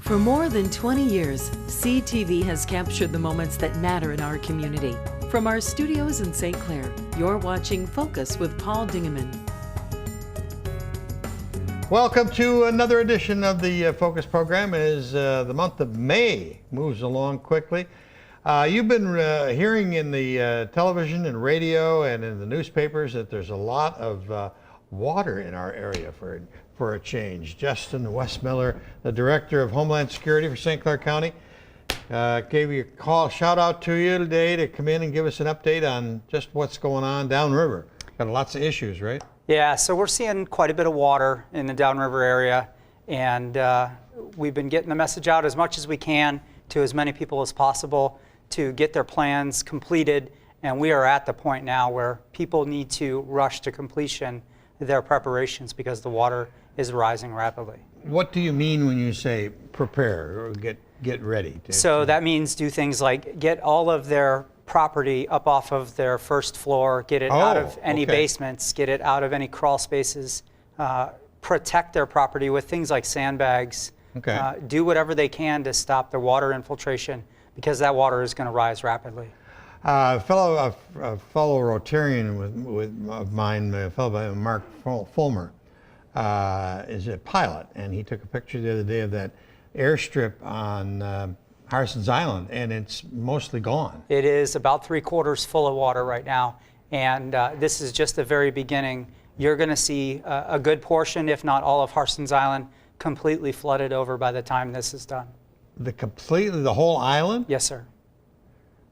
For more than 20 years, CTV has captured the moments that matter in our community. From our studios in St. Clair, you're watching Focus with Paul Dingeman. Welcome to another edition of the Focus program. As the month of May moves along quickly, you've been hearing in the television and radio and in the newspapers that there's a lot of water in our area for a change. Justin Westmiller, the Director of Homeland Security for St. Clair County, gave you a call, shout out to you today to come in and give us an update on just what's going on downriver. Got lots of issues, right? Yeah, so we're seeing quite a bit of water in the downriver area, and we've been getting the message out as much as we can to as many people as possible to get their plans completed, and we are at the point now where people need to rush to completion their preparations because the water is rising rapidly. What do you mean when you say prepare or get ready? So that means do things like get all of their property up off of their first floor, get it out of any basements, get it out of any crawl spaces, protect their property with things like sandbags, do whatever they can to stop the water infiltration because that water is going to rise rapidly. A fellow Rotarian of mine, a fellow by Mark Fulmer, is a pilot, and he took a picture the other day of that airstrip on Harson's Island, and it's mostly gone. It is about 3/4 full of water right now, and this is just the very beginning. You're going to see a good portion, if not all, of Harson's Island completely flooded over by the time this is done. The whole island? Yes, sir.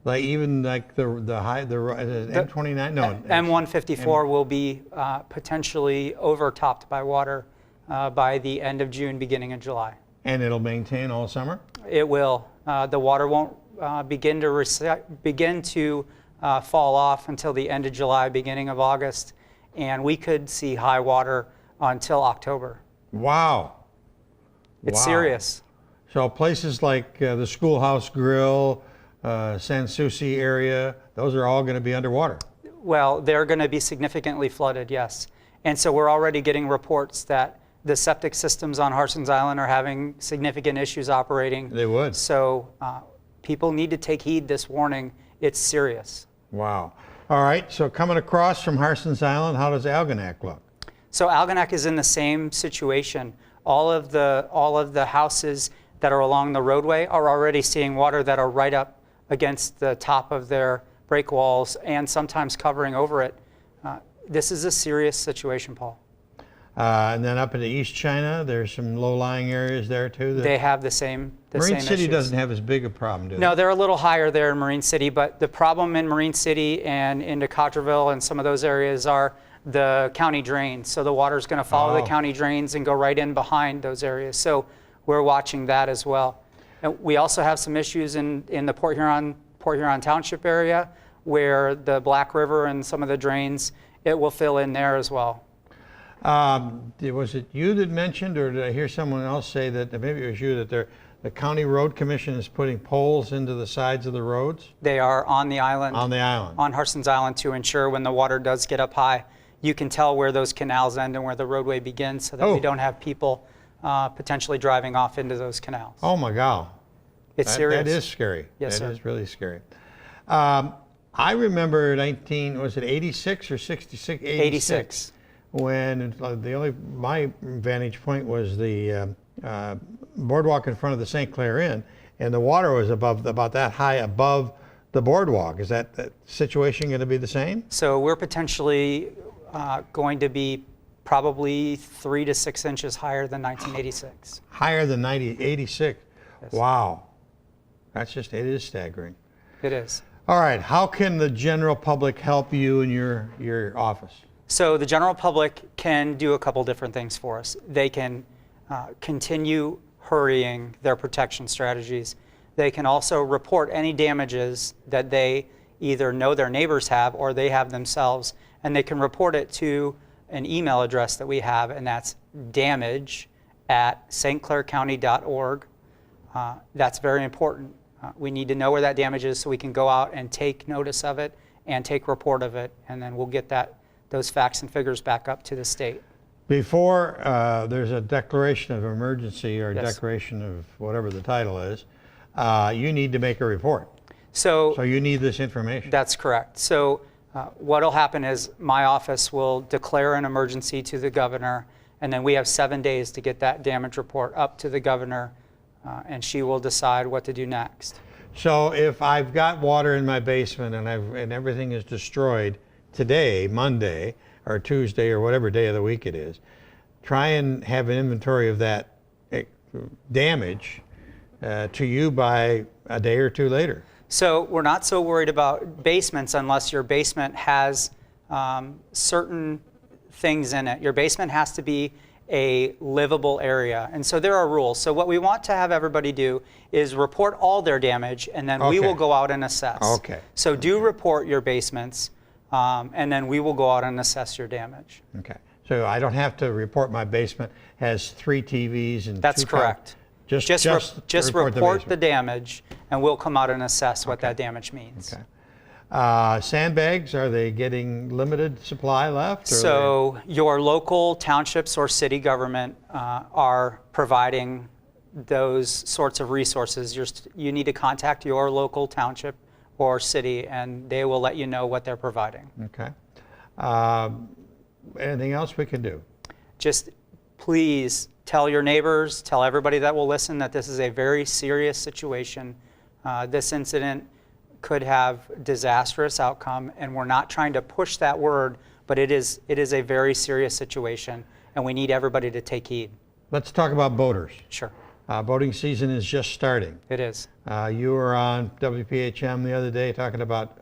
Like even like the M29? No. M154 will be potentially overtopped by water by the end of June, beginning of July. And it'll maintain all summer? It will. The water won't begin to fall off until the end of July, beginning of August, and we could see high water until October. Wow. It's serious. So places like the Schoolhouse Grill, San Souci area, those are all going to be underwater. Well, they're going to be significantly flooded, yes. And so we're already getting reports that the septic systems on Harson's Island are having significant issues operating. They would. So people need to take heed this warning. It's serious. Wow. All right, so coming across from Harson's Island, how does Algonac look? So Algonac is in the same situation. All of the houses that are along the roadway are already seeing water that are right up against the top of their break walls and sometimes covering over it. This is a serious situation, Paul. And then up into East China, there's some low-lying areas there too. They have the same Marine City issues. Doesn't have as big a problem, do they? No, they're a little higher there in Marine City, but the problem in Marine City and into Cotterville and some of those areas are the county drains. So the water's going to follow the county drains and go right in behind those areas. So we're watching that as well. And we also have some issues in the Port Huron Township area where the Black River and some of the drains, it will fill in there as well. Was it you that mentioned, or did I hear someone else say that, maybe it was you, that the County Road Commission is putting poles into the sides of the roads? They are on the island. On the island. On Harson's Island to ensure when the water does get up high, you can tell where those canals end and where the roadway begins so that we don't have people potentially driving off into those canals. Oh my God. It's serious. That is scary. Yes, sir. That is really scary. I remember 86 or 66? 86. When my vantage point was the boardwalk in front of the St. Clair Inn, and the water was about that high above the boardwalk. Is that situation going to be the same? So we're potentially going to be probably 3 to 6 inches higher than 1986. Higher than 86? Yes. Wow. It is staggering. It is. All right, how can the general public help you in your office? So the general public can do a couple different things for us. They can continue hurrying their protection strategies. They can also report any damages that they either know their neighbors have or they have themselves, and they can report it to an email address that we have, and that's damage@stclaircounty.org. That's very important. We need to know where that damage is so we can go out and take notice of it and take report of it, and then we'll get those facts and figures back up to the state. Before there's a declaration of emergency or Yes. declaration of whatever the title is, you need to make a report. So So you need this information. that's correct. So what will happen is my office will declare an emergency to the governor, and then we have 7 days to get that damage report up to the governor, and she will decide what to do next. So if I've got water in my basement and everything is destroyed today, Monday or Tuesday or whatever day of the week it is, try and have an inventory of that damage to you by a day or two later. So we're not so worried about basements unless your basement has certain things in it. Your basement has to be a livable area. And so there are rules. So what we want to have everybody do is report all their damage, and then we Okay. will go out and assess. Okay. So do report your basements, and then we will go out and assess your damage. Okay. So I don't have to report my basement has 3 TVs and That's 2 cars. correct. Just report the basement. damage, and we'll come out and assess what that damage means. Okay. Sandbags, are they getting limited supply left? Or So your local townships or city government are providing those sorts of resources. You need to contact your local township or city, and they will let you know what they're providing. Okay. Anything else we can do? Just please tell your neighbors, tell everybody that will listen that this is a very serious situation. This incident could have disastrous outcome, and we're not trying to push that word, but it is a very serious situation, and we need everybody to take heed. Let's talk about boaters. Sure, Boating season is just starting. it is. You were on WPHM the other day talking about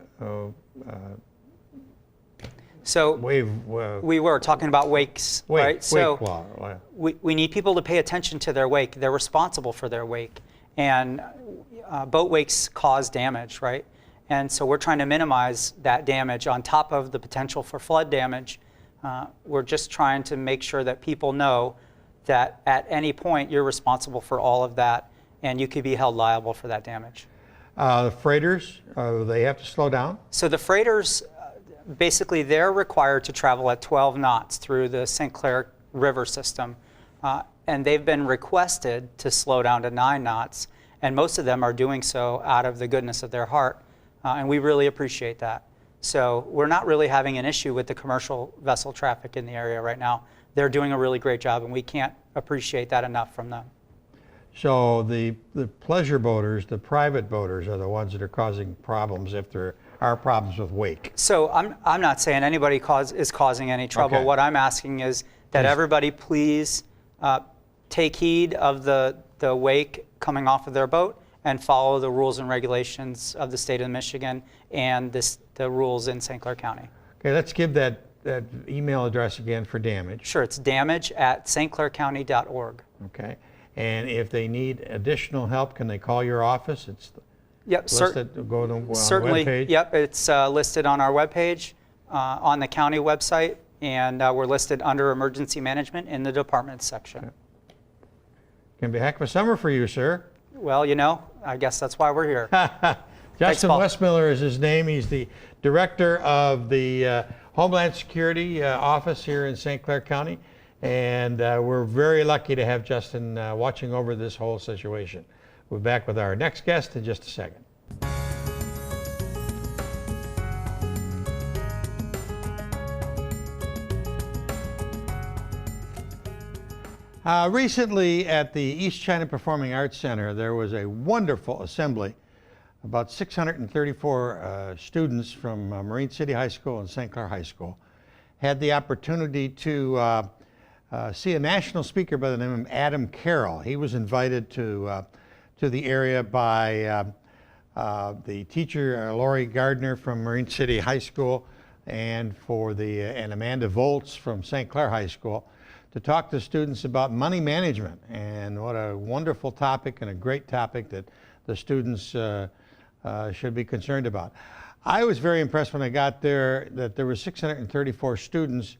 So wave. we were talking about wakes, Wake, right? So wake law. we need people to pay attention to their wake. They're responsible for their wake, and boat wakes cause damage, right? And so we're trying to minimize that damage on top of the potential for flood damage. We're just trying to make sure that people know that at any point you're responsible for all of that, and you could be held liable for that damage. The freighters, they have to slow down. So the freighters, basically they're required to travel at 12 knots through the St. Clair River system, and they've been requested to slow down to 9 knots, and most of them are doing so out of the goodness of their heart, and we really appreciate that. So we're not really having an issue with the commercial vessel traffic in the area right now. They're doing a really great job, and we can't appreciate that enough from them. So the pleasure boaters, the private boaters, are the ones that are causing problems if there are problems with wake. So I'm not saying anybody is causing any trouble. Okay. What I'm asking is that everybody please take heed of the wake coming off of their boat and follow the rules and regulations of the state of Michigan and the rules in St. Clair County. Okay, let's give that email address again for damage. Sure, it's damage@stclaircounty.org. Okay, and if they need additional help, can they call your office? It's Yep, listed. Go to the certainly. webpage. Yep, it's listed on our webpage, on the county website, and we're listed under emergency management in the departments section. Okay. Can be a heck of a summer for you, sir. Well, I guess that's why we're here. Justin Paul. Westmiller is his name. He's the director of the Homeland Security office here in St. Clair County, and we're very lucky to have Justin watching over this whole situation. We'll be back with our next guest in just a second. Recently at the East China Performing Arts Center, there was a wonderful assembly. About 634 students from Marine City High School and St. Clair High School had the opportunity to see a national speaker by the name of Adam Carroll. He was invited to the area by the teacher Lori Gardner from Marine City High School and Amanda Volts from St. Clair High School to talk to students about money management. And what a wonderful topic and a great topic that the students should be concerned about. I was very impressed when I got there that there were 634 students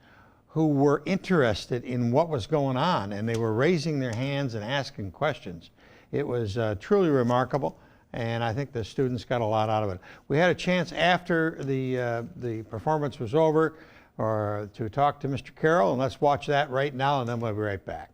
who were interested in what was going on, and they were raising their hands and asking questions. It was truly remarkable, and I think the students got a lot out of it. We had a chance after the performance was over or to talk to Mr. Carroll, and let's watch that right now, and then we'll be right back.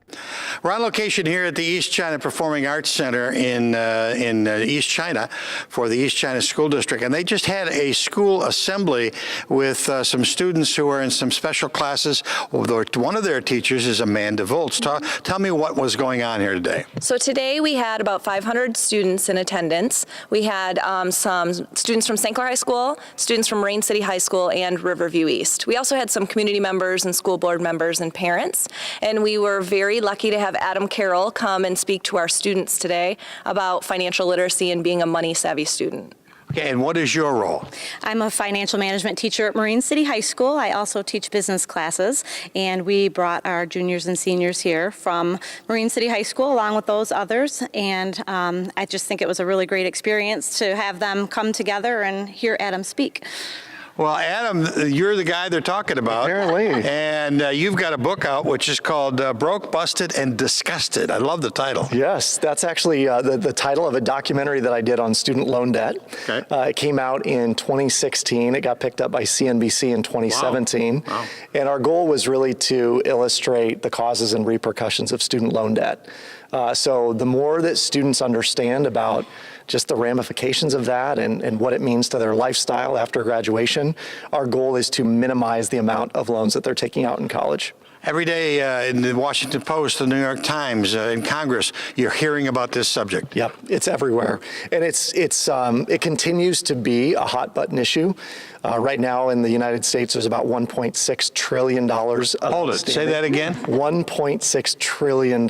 We're on location here at the East China Performing Arts Center in East China for the East China School District, and they just had a school assembly with some students who are in some special classes. One of their teachers is Amanda Volz. Tell me what was going on here today. So today we had about 500 students in attendance. We had some students from St. Clair High School, students from Marine City High School, and Riverview East. We also had some community members and school board members and parents, and we were very lucky to have Adam Carroll come and speak to our students today about financial literacy and being a money-savvy student. Okay, and what is your role? I'm a financial management teacher at Marine City High School. I also teach business classes, and we brought our juniors and seniors here from Marine City High School along with those others, and I just think it was a really great experience to have them come together and hear Adam speak. Well, Adam, you're the guy they're talking about. Apparently. And you've got a book out which is called Broke, Busted, and Disgusted. I love the title. Yes, that's actually the title of a documentary that I did on student loan debt. Okay. It came out in 2016. It got picked up by CNBC in 2017. Wow. And our goal was really to illustrate the causes and repercussions of student loan debt. So the more that students understand about just the ramifications of that and what it means to their lifestyle after graduation, our goal is to minimize the amount of loans that they're taking out in college. Every day in the Washington Post, the New York Times, in Congress, you're hearing about this subject. Yep, it's everywhere. And it continues to be a hot button issue. Right now in the United States, there's about $1.6 trillion of Hold it, say that again. $1.6 trillion,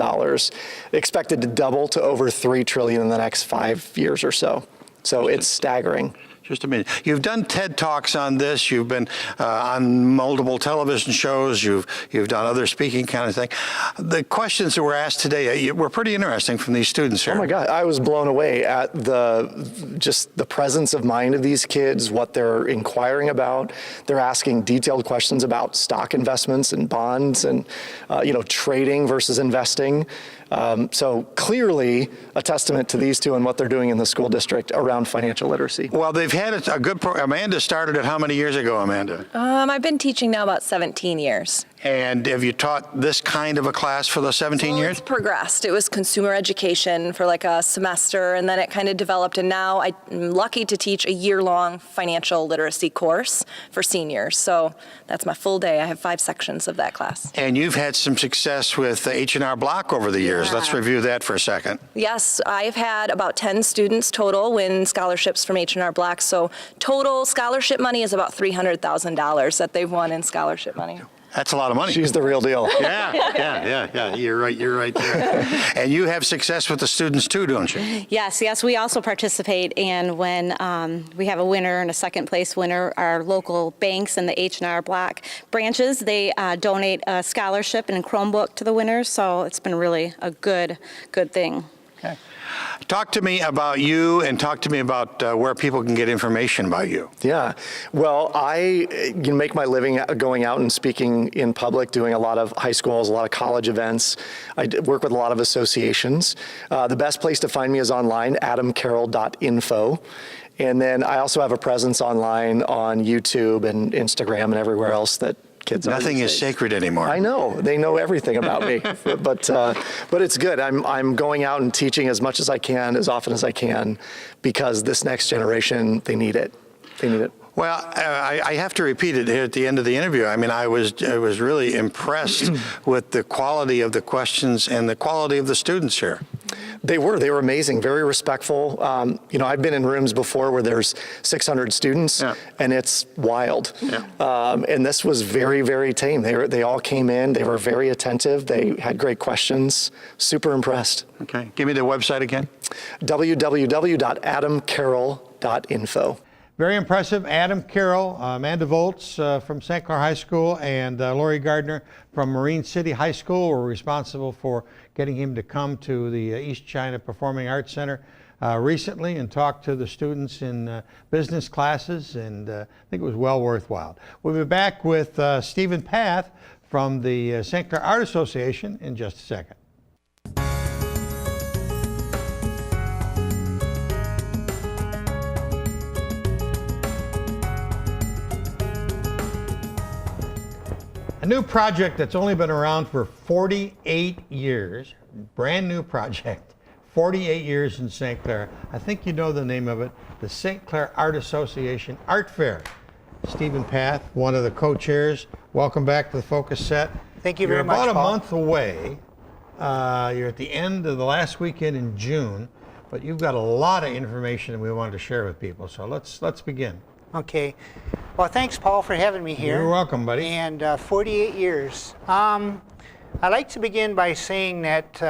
expected to double to over $3 trillion in the next 5 years or so. So it's staggering. Just a minute. You've done TED Talks on this. You've been on multiple television shows. You've done other speaking kind of thing. The questions that were asked today were pretty interesting from these students here. Oh my God, I was blown away at just the presence of mind of these kids, what they're inquiring about. They're asking detailed questions about stock investments and bonds and trading versus investing. So clearly a testament to these two and what they're doing in the school district around financial literacy. Well, they've had a good program. Amanda started it how many years ago, Amanda? I've been teaching now about 17 years. And have you taught this kind of a class for the 17 years? It's progressed. It was consumer education for like a semester, and then it kind of developed, and now I'm lucky to teach a year-long financial literacy course for seniors. So that's my full day. I have 5 sections of that class. And you've had some success with the H&R Block over the years. Yeah. Let's review that for a second. Yes, I've had about 10 students total win scholarships from H&R Block. So total scholarship money is about $300,000 that they've won in scholarship money. That's a lot of money. She's the real deal. Yeah. You're right there. And you have success with the students too, don't you? Yes, we also participate, and when we have a winner and a second place winner, our local banks and the H&R Block branches, they donate a scholarship and a Chromebook to the winners, so it's been really a good thing. Okay. Talk to me about you and talk to me about where people can get information about you. Yeah, well, I make my living going out and speaking in public, doing a lot of high schools, a lot of college events. I work with a lot of associations. The best place to find me is online, adamcarroll.info. And then I also have a presence online on YouTube and Instagram and everywhere else that kids are. Nothing is sacred anymore. I know. They know everything about me. But it's good. I'm going out and teaching as much as I can, as often as I can, because this next generation, they need it. They need it. Well, I have to repeat it here at the end of the interview. I mean, I was really impressed with the quality of the questions and the quality of the students here. They were amazing, very respectful. I've been in rooms before where there's 600 students, and it's wild. Yeah. And this was very, very tame. They all came in. They were very attentive. They had great questions. Super impressed. Okay. Give me the website again. www.adamcarroll.info. Very impressive. Adam Carroll, Amanda Volz from St. Clair High School, and Lori Gardner from Marine City High School were responsible for getting him to come to the East China Performing Arts Center recently and talk to the students in business classes, and I think it was well worthwhile. We'll be back with Stephen Path from the St. Clair Art Association in just a second. new project that's only been around for 48 years, brand new project, 48 years in St. Clair. I think you know the name of it, the St. Clair Art Association Art Fair. Stephen Path, one of the co-chairs. Welcome back to the Focus Set. Thank you very much, You're about a Paul. month away. You're at the end of the last weekend in June, but you've got a lot of information that we wanted to share with people. So let's begin. Okay. Well, thanks, Paul, for having me here. You're welcome, buddy. And 48 years. I'd like to begin by saying that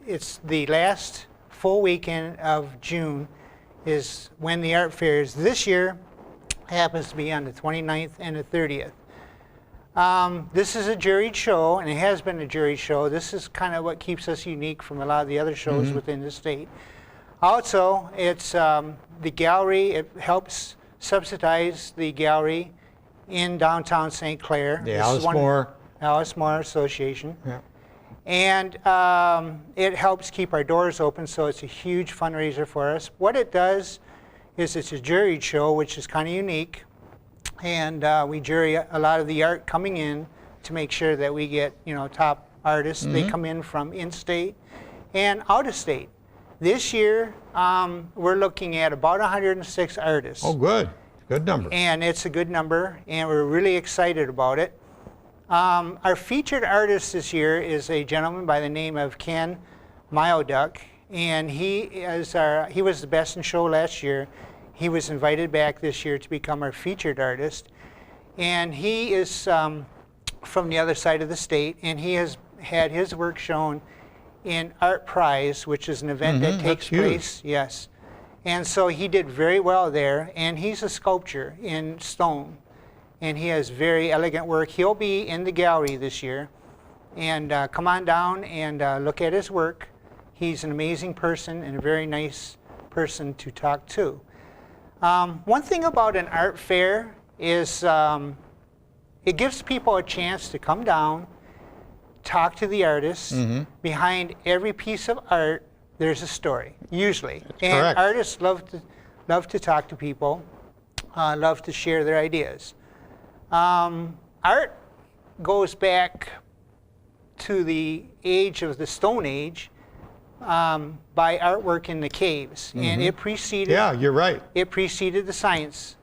it's the last full weekend of June is when the art fair is. This year happens to be on the 29th and the 30th. This is a juried show, and it has been a juried show. This is kind of what keeps us unique from a lot of the other shows within the state. Also, it's the gallery. It helps subsidize the gallery in downtown St. Clair. The Alice Moore Association. Yeah. And it helps keep our doors open, so it's a huge fundraiser for us. What it does is it's a juried show, which is kind of unique. And we jury a lot of the art coming in to make sure that we get, top artists. They come in from in-state and out-of-state. This year, we're looking at about 106 artists. Oh, good. Good number. And it's a good number, and we're really excited about it. Our featured artist this year is a gentleman by the name of Ken Myoduck, and he was the best in show last year. He was invited back this year to become our featured artist, and he is from the other side of the state, and he has had his work shown in Art Prize, which is an event that takes place. Yes. And so he did very well there, and he's a sculptor in stone, and he has very elegant work. He'll be in the gallery this year, and come on down and look at his work. He's an amazing person and a very nice person to talk to. One thing about an art fair is it gives people a chance to come down, talk to the artists. Behind every piece of art, there's a story, usually. And correct. Artists love to talk to people, love to share their ideas. Art goes back to the age of the Stone Age by artwork in the caves, and it preceded. Yeah, you're right. It preceded the science.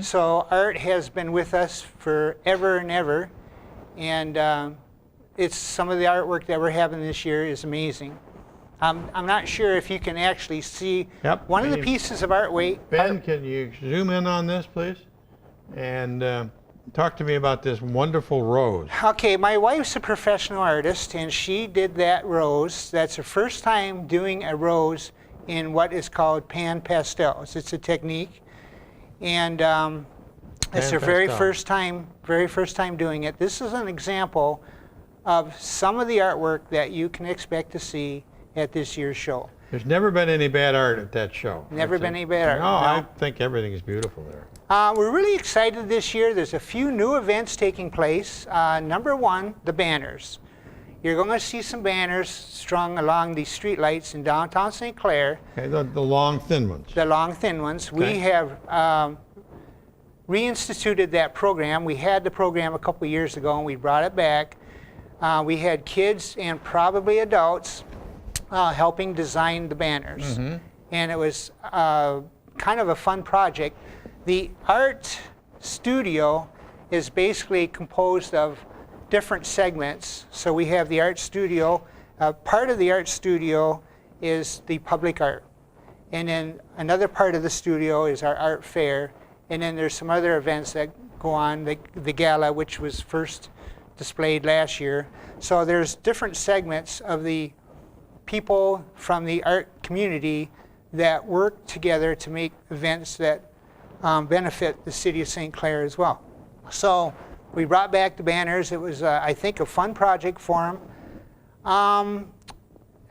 So art has been with us forever and ever, and it's some of the artwork that we're having this year is amazing. I'm not sure if you can actually see one of the pieces of artwork. Ben, can you zoom in on this, please? And talk to me about this wonderful rose. Okay, my wife's a professional artist, and she did that rose. That's her first time doing a rose in what is called pan pastels. It's a technique, and it's her very first time doing it. This is an example of some of the artwork that you can expect to see at this year's show. There's never been any bad art at that show. Never been any bad art. No, I think everything is beautiful there. We're really excited this year. There's a few new events taking place. Number one, the banners. You're going to see some banners strung along the street lights in downtown St. Clair. Okay, the long, thin ones. The long, thin ones. Okay. We have reinstituted that program. We had the program a couple years ago, and we brought it back. We had kids and probably adults helping design the banners. And it was kind of a fun project. The art studio is basically composed of different segments. So we have the art studio. Part of the art studio is the public art. And then another part of the studio is our art fair. And then there's some other events that go on, the gala, which was first displayed last year. So there's different segments of the people from the art community that work together to make events that benefit the city of St. Clair as well. So we brought back the banners. It was, I think, a fun project for them.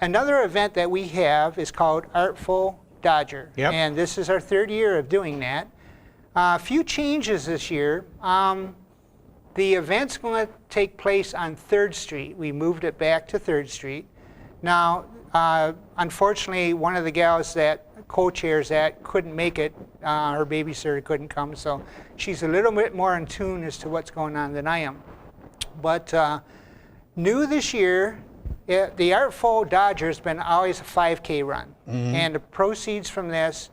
Another event that we have is called Artful Dodger. And this is our third year of doing that. A few changes this year. The event's going to take place on 3rd Street. We moved it back to 3rd Street. Now, unfortunately, one of the gals that co-chairs that couldn't make it. Her babysitter couldn't come, so she's a little bit more in tune as to what's going on than I am. But new this year, the Artful Dodger's been always a 5K run. And the proceeds from this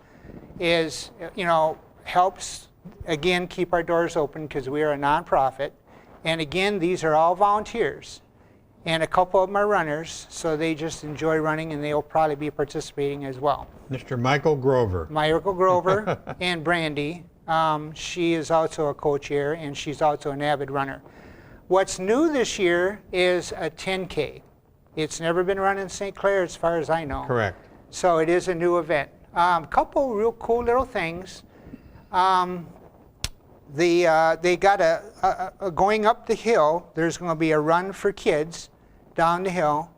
is, helps, again, keep our doors open because we are a nonprofit. And again, these are all volunteers. And a couple of them are runners, so they just enjoy running, and they'll probably be participating as well. Mr. Michael Grover. Michael Grover and Brandy. She is also a co-chair, and she's also an avid runner. What's new this year is a 10K. It's never been run in St. Clair as far as I know. Correct. So it is a new event. Couple real cool little things. They got going up the hill, there's going to be a run for kids down the hill,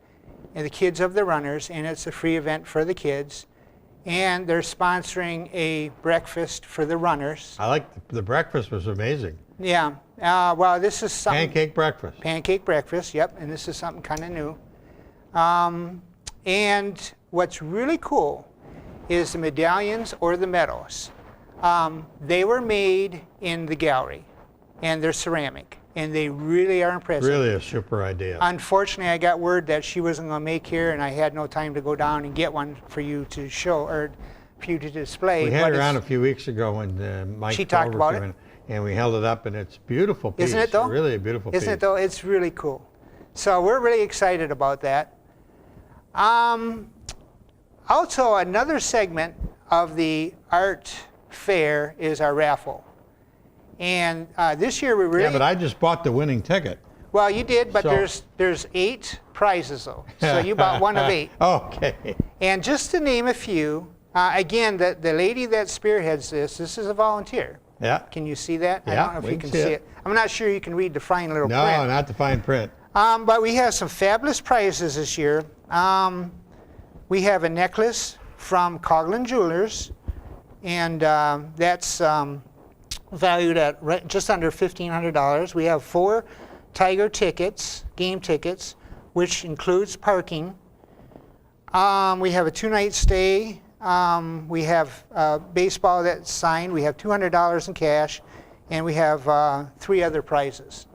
and the kids of the runners, and it's a free event for the kids. And they're sponsoring a breakfast for the runners. I like the breakfast was amazing. Yeah. Well, this is something. Pancake breakfast. Pancake breakfast, yep. And this is something kind of new. And what's really cool is the medallions or the medals. They were made in the gallery, and they're ceramic, and they really are impressive. Really a super idea. Unfortunately, I got word that she wasn't going to make here, and I had no time to go down and get one for you to show, or for you to display. We had it around a few weeks ago when Mike she talked about it, and we held it up, and it's a beautiful piece. Isn't it though? Really a beautiful piece. Isn't it though? It's really cool. So we're really excited about that. Also, another segment of the art fair is our raffle. And this year we really... Yeah, but I just bought the winning ticket. Well, you did, but So- there's 8 prizes though. So you bought one of 8. Okay. And just to name a few, again, the lady that spearheads this is a volunteer. Yeah. Can you see that? I Yeah, don't know if we you can can see see it. it. I'm not sure you can read the fine little No, print. not the fine print. But we have some fabulous prizes this year. We have a necklace from Coughlin Jewelers, and that's valued at just under $1,500. We have 4 Tiger tickets, game tickets, which includes parking. We have a 2-night stay. We have baseball that's signed. We have $200 in cash, and we have 3 other prizes.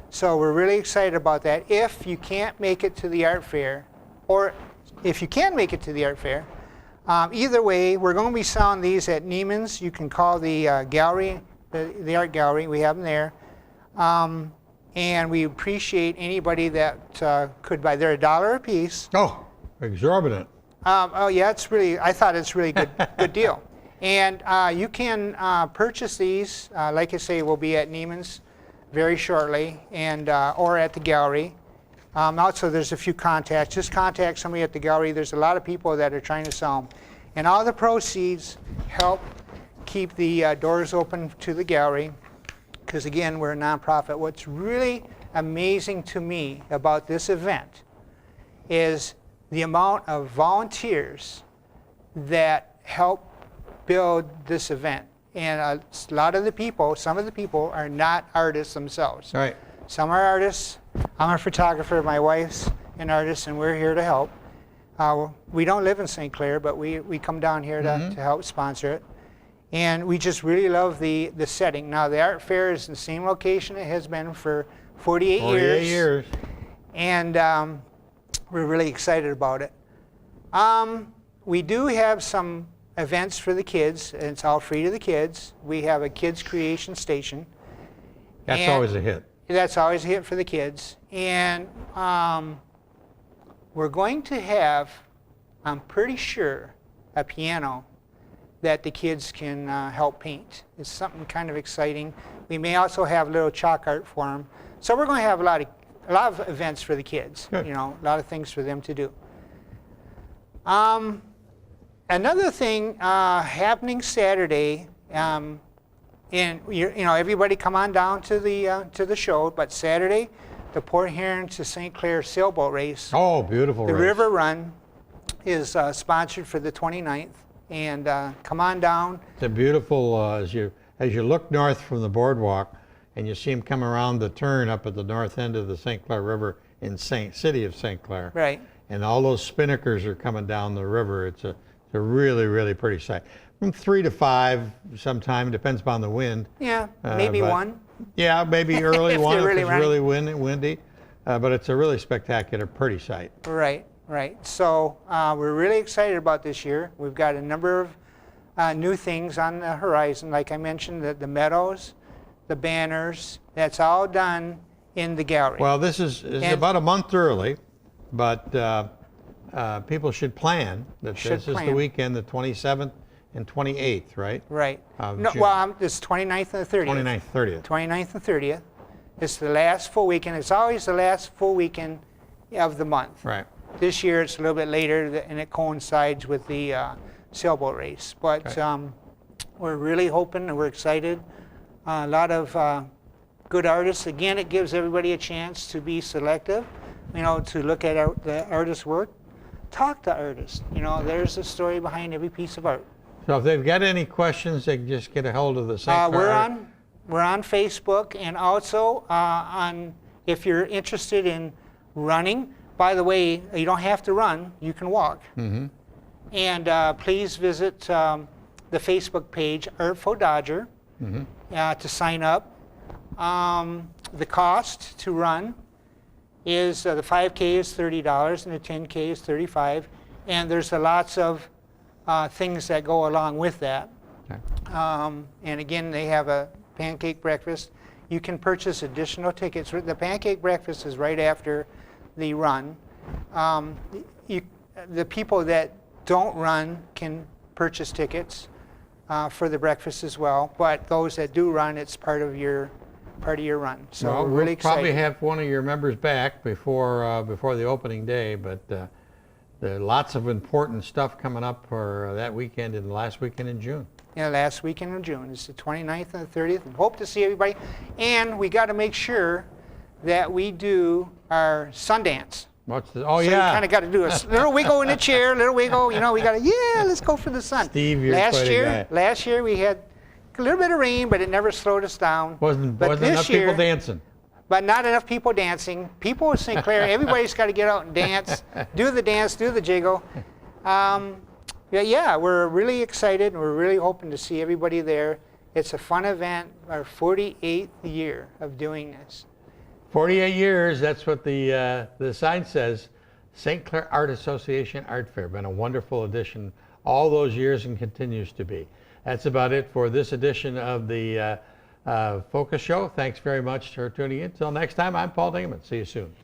So we're really excited about that. If you can't make it to the art fair, or if you can make it to the art fair, either way, we're going to be selling these at Neiman's. You can call the gallery, the art gallery. We have them there. And we appreciate anybody that could buy. They're $1 a piece. Oh, exorbitant. Oh yeah, it's really. I thought it's really good deal. And you can purchase these. Like I say, we'll be at Neiman's very shortly, and or at the gallery. Also, there's a few contacts. Just contact somebody at the gallery. There's a lot of people that are trying to sell them. And all the proceeds help keep the doors open to the gallery, because again, we're a nonprofit. What's really amazing to me about this event is the amount of volunteers that help build this event. And a lot of the people, some of the people are not artists themselves. Right. Some are artists. I'm a photographer. My wife's an artist, and we're here to help. We don't live in St. Clair, but we come down here to help sponsor it. And we just really love the setting. Now, the art fair is in the same location it has been for 48 years. 48 years. And we're really excited about it. We do have some events for the kids, and it's all free to the kids. We have a kids creation station. That's And always a hit. That's always a hit for the kids. And we're going to have, I'm pretty sure, a piano that the kids can help paint. It's something kind of exciting. We may also have a little chalk art for them. So we're going to have a lot of events for the kids. Good. You know, a lot of things for them to do. Another thing happening Saturday, and everybody come on down to the show. But Saturday, the Port Huron to St. Clair sailboat race. Oh, beautiful The race. River Run is sponsored for the 29th, and come on down. It's a beautiful, as you look north from the boardwalk, and you see them come around the turn up at the north end of the St. Clair River in city of St. Clair. Right. And all those spinnakers are coming down the river. It's a really, really pretty sight. From 3 to 5 sometime, depends upon the wind. Yeah, maybe but, 1. Yeah, maybe early If one they're if really it's really windy, but it's a really spectacular, pretty sight. Right, right. So we're really excited about this year. We've got a number of new things on the horizon. Like I mentioned, the meadows, the banners, that's all done in the gallery. Well, this is about a month early, but people should plan that this is the weekend, the 27th and 28th, right? Right. Of No, June. well, it's 29th and the 30th. 29th, 30th. 29th and 30th. It's the last full weekend. It's always the last full weekend of the month. Right. This year it's a little bit later, and it coincides with the sailboat race. But we're really hoping and we're excited. A lot of good artists. Again, it gives everybody a chance to be selective, you know, to look at the artist's work. Talk to artists. You know, there's a story behind every piece of art. So if they've got any questions, they can just get a hold of the St. Clair. We're on Facebook, and also if you're interested in running. By the way, you don't have to run; you can walk. Mm-hmm. And please visit the Facebook page Artful Dodger to sign up. The cost to run is the 5K is $30 and the 10K is $35, and there's lots of things that go along with that. Okay. And again, they have a pancake breakfast. You can purchase additional tickets. The pancake breakfast is right after the run. The people that don't run can purchase tickets for the breakfast as well, but those that do run, it's part of your run. So Well, we're we'll really excited. probably have one of your members back before the opening day, but there are lots of important stuff coming up for that weekend and the last weekend in June. Yeah, last weekend in June. It's the 29th and the 30th. We hope to see everybody. And we got to make sure that we do our Sundance. Oh, So yeah. you kind of got to do a little wiggle in the chair, little wiggle. You know, we got to, let's go for the sun. Steve, you're quite a guy. Last year we had a little bit of rain, but it never slowed us down. Wasn't But this enough year, people dancing. But not enough people dancing. People in St. Clair, everybody's got to get out and dance, do the dance, do the jiggle. Yeah, we're really excited, and we're really hoping to see everybody there. It's a fun event, our 48th year of doing this. 48 years, that's what the sign says. St. Clair Art Association Art Fair. Been a wonderful addition all those years and continues to be. That's about it for this edition of the Focus Show. Thanks very much for tuning in. Until next time, I'm Paul Dingeman. See you soon.